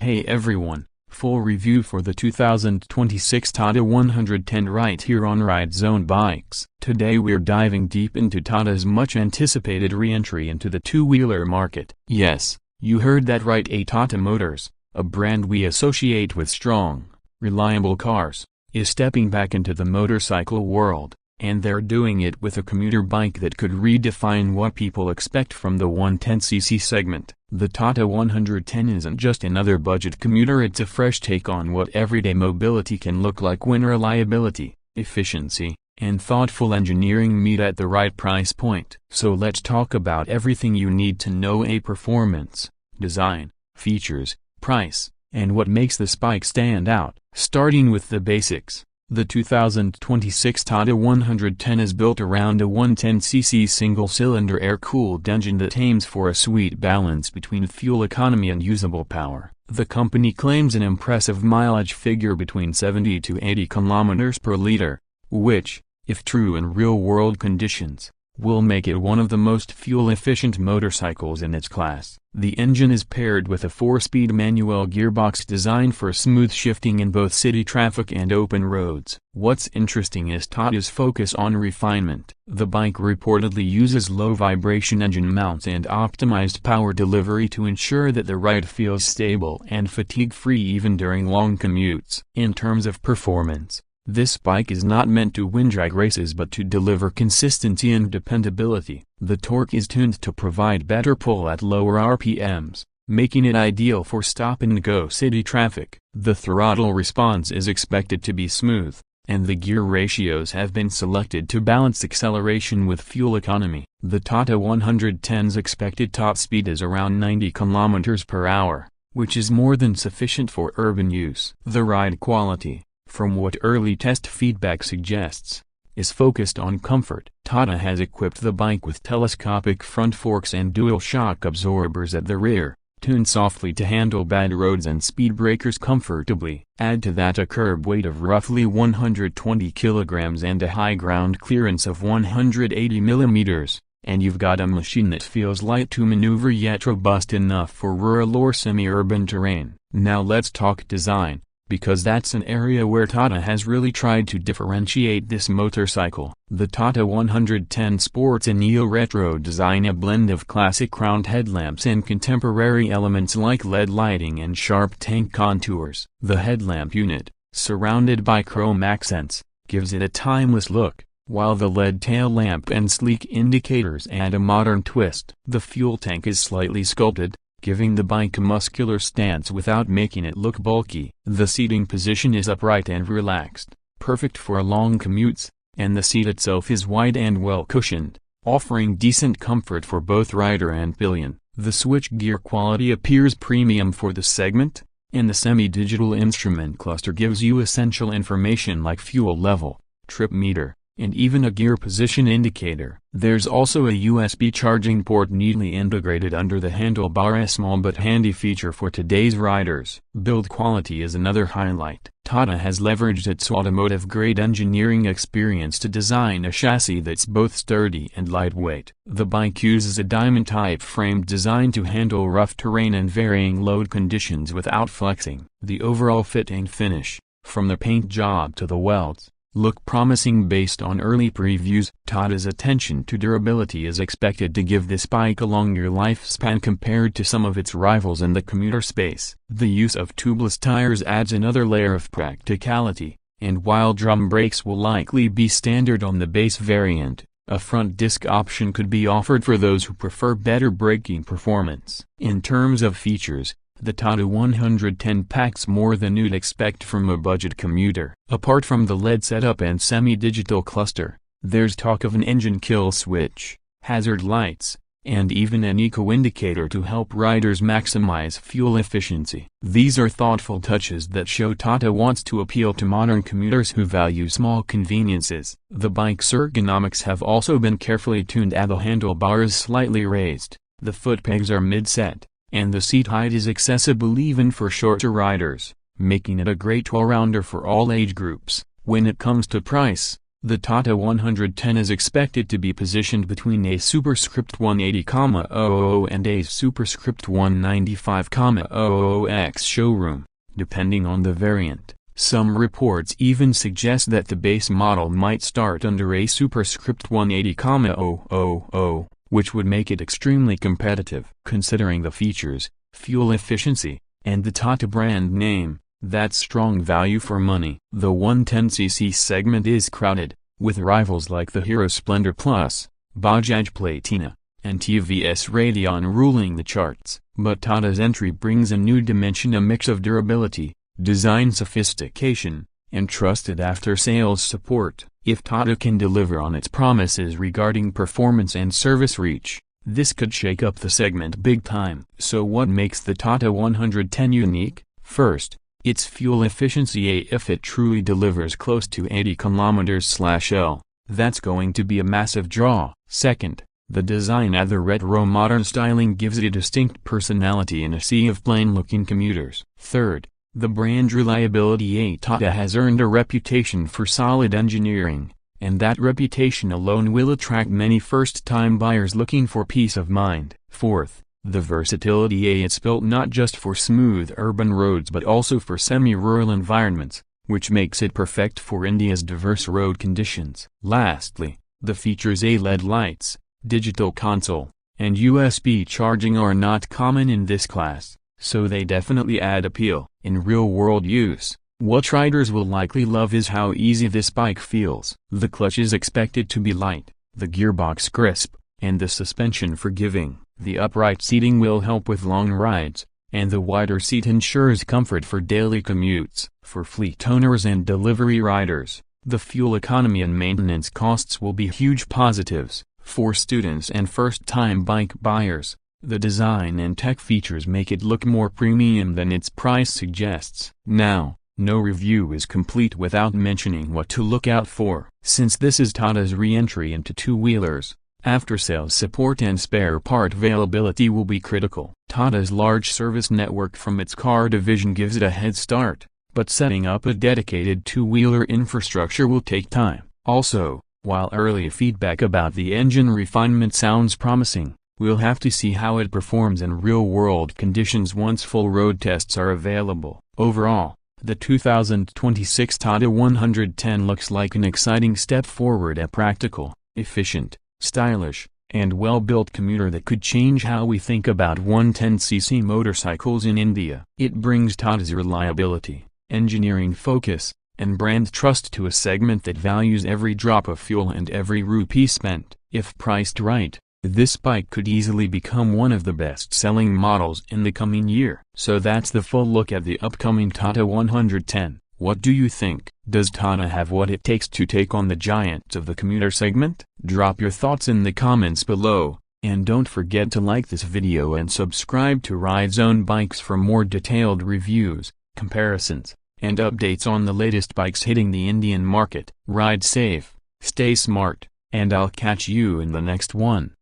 Hey everyone, full review for the 2026 Tata 110 right here on Ride Zone Bikes. Today we're diving deep into Tata's much anticipated re-entry into the two-wheeler market. Yes, you heard that right, a Tata Motors, a brand we associate with strong, reliable cars, is stepping back into the motorcycle world. And they're doing it with a commuter bike that could redefine what people expect from the 110cc segment. The Tata 110 isn't just another budget commuter, it's a fresh take on what everyday mobility can look like when reliability, efficiency, and thoughtful engineering meet at the right price point. So let's talk about everything you need to know: performance, design, features, price, and what makes this bike stand out. Starting with the basics. The 2026 Tata 110 is built around a 110cc single-cylinder air-cooled engine that aims for a sweet balance between fuel economy and usable power. The company claims an impressive mileage figure between 70 to 80 kilometers per liter, which, if true in real-world conditions, will make it one of the most fuel-efficient motorcycles in its class. The engine is paired with a 4-speed manual gearbox designed for smooth shifting in both city traffic and open roads. What's interesting is Tata's focus on refinement. The bike reportedly uses low-vibration engine mounts and optimized power delivery to ensure that the ride feels stable and fatigue-free even during long commutes. In terms of performance, this bike is not meant to win drag races but to deliver consistency and dependability. The torque is tuned to provide better pull at lower RPMs, making it ideal for stop-and-go city traffic. The throttle response is expected to be smooth, and the gear ratios have been selected to balance acceleration with fuel economy. The Tata 110's expected top speed is around 90 km per hour, which is more than sufficient for urban use. The ride quality, from what early test feedback suggests, is focused on comfort. Tata has equipped the bike with telescopic front forks and dual shock absorbers at the rear, tuned softly to handle bad roads and speed breakers comfortably. Add to that a curb weight of roughly 120 kilograms and a high ground clearance of 180 millimeters, and you've got a machine that feels light to maneuver yet robust enough for rural or semi-urban terrain. Now let's talk design, because that's an area where Tata has really tried to differentiate this motorcycle. The Tata 110 sports a neo-retro design, a blend of classic round headlamps and contemporary elements like LED lighting and sharp tank contours. The headlamp unit, surrounded by chrome accents, gives it a timeless look, while the LED tail lamp and sleek indicators add a modern twist. The fuel tank is slightly sculpted, giving the bike a muscular stance without making it look bulky. The seating position is upright and relaxed, perfect for long commutes, and the seat itself is wide and well cushioned, offering decent comfort for both rider and pillion. The switchgear quality appears premium for the segment, and the semi-digital instrument cluster gives you essential information like fuel level, trip meter, and even a gear position indicator. There's also a USB charging port neatly integrated under the handlebar, a small but handy feature for today's riders. Build quality is another highlight. Tata has leveraged its automotive-grade engineering experience to design a chassis that's both sturdy and lightweight. The bike uses a diamond-type frame designed to handle rough terrain and varying load conditions without flexing. The overall fit and finish, from the paint job to the welds, look promising based on early previews. Tata's attention to durability is expected to give this bike a longer lifespan compared to some of its rivals in the commuter space. The use of tubeless tires adds another layer of practicality, and while drum brakes will likely be standard on the base variant, a front disc option could be offered for those who prefer better braking performance. In terms of features, the Tata 110 packs more than you'd expect from a budget commuter. Apart from the LED setup and semi-digital cluster, there's talk of an engine kill switch, hazard lights, and even an eco-indicator to help riders maximize fuel efficiency. These are thoughtful touches that show Tata wants to appeal to modern commuters who value small conveniences. The bike's ergonomics have also been carefully tuned. The handlebar is slightly raised, the foot pegs are mid-set, and the seat height is accessible even for shorter riders, making it a great all-rounder for all age groups. When it comes to price, The Tata 110 is expected to be positioned between a superscript 180,000 and a superscript 195,000 showroom, depending on the variant. Some reports even suggest that the base model might start under a superscript 180,000, which would make it extremely competitive. Considering the features, fuel efficiency, and the Tata brand name, that's strong value for money. The 110cc segment is crowded, with rivals like the Hero Splendor Plus, Bajaj Platina, and TVS Radeon ruling the charts. But Tata's entry brings a new dimension, a mix of durability, design sophistication, and trusted after-sales support. If Tata can deliver on its promises regarding performance and service reach, this could shake up the segment big time. So what makes the Tata 110 unique? First, its fuel efficiency. If it truly delivers close to 80 km/L, that's going to be a massive draw. Second, the design. The retro modern styling gives it a distinct personality in a sea of plain-looking commuters. Third, the brand reliability. Tata has earned a reputation for solid engineering, and that reputation alone will attract many first-time buyers looking for peace of mind. Fourth, the versatility. It's built not just for smooth urban roads but also for semi-rural environments, which makes it perfect for India's diverse road conditions. Lastly, the features. LED lights, digital console, and USB charging are not common in this class, so they definitely add appeal. In real-world use, what riders will likely love is how easy this bike feels. The clutch is expected to be light, the gearbox crisp, and the suspension forgiving. The upright seating will help with long rides, and the wider seat ensures comfort for daily commutes. For fleet owners and delivery riders, the fuel economy and maintenance costs will be huge positives. For students and first-time bike buyers, the design and tech features make it look more premium than its price suggests. Now, no review is complete without mentioning what to look out for. Since this is Tata's re-entry into two-wheelers, after-sales support and spare part availability will be critical. Tata's large service network from its car division gives it a head start, but setting up a dedicated two-wheeler infrastructure will take time. Also, while early feedback about the engine refinement sounds promising, we'll have to see how it performs in real-world conditions once full road tests are available. Overall, the 2026 Tata 110 looks like an exciting step forward, a practical, efficient, stylish, and well-built commuter that could change how we think about 110cc motorcycles in India. It brings Tata's reliability, engineering focus, and brand trust to a segment that values every drop of fuel and every rupee spent. If priced right, this bike could easily become one of the best-selling models in the coming year. So that's the full look at the upcoming Tata 110. What do you think? Does Tata have what it takes to take on the giants of the commuter segment? Drop your thoughts in the comments below, and don't forget to like this video and subscribe to Ride Zone Bikes for more detailed reviews, comparisons, and updates on the latest bikes hitting the Indian market. Ride safe, stay smart, and I'll catch you in the next one.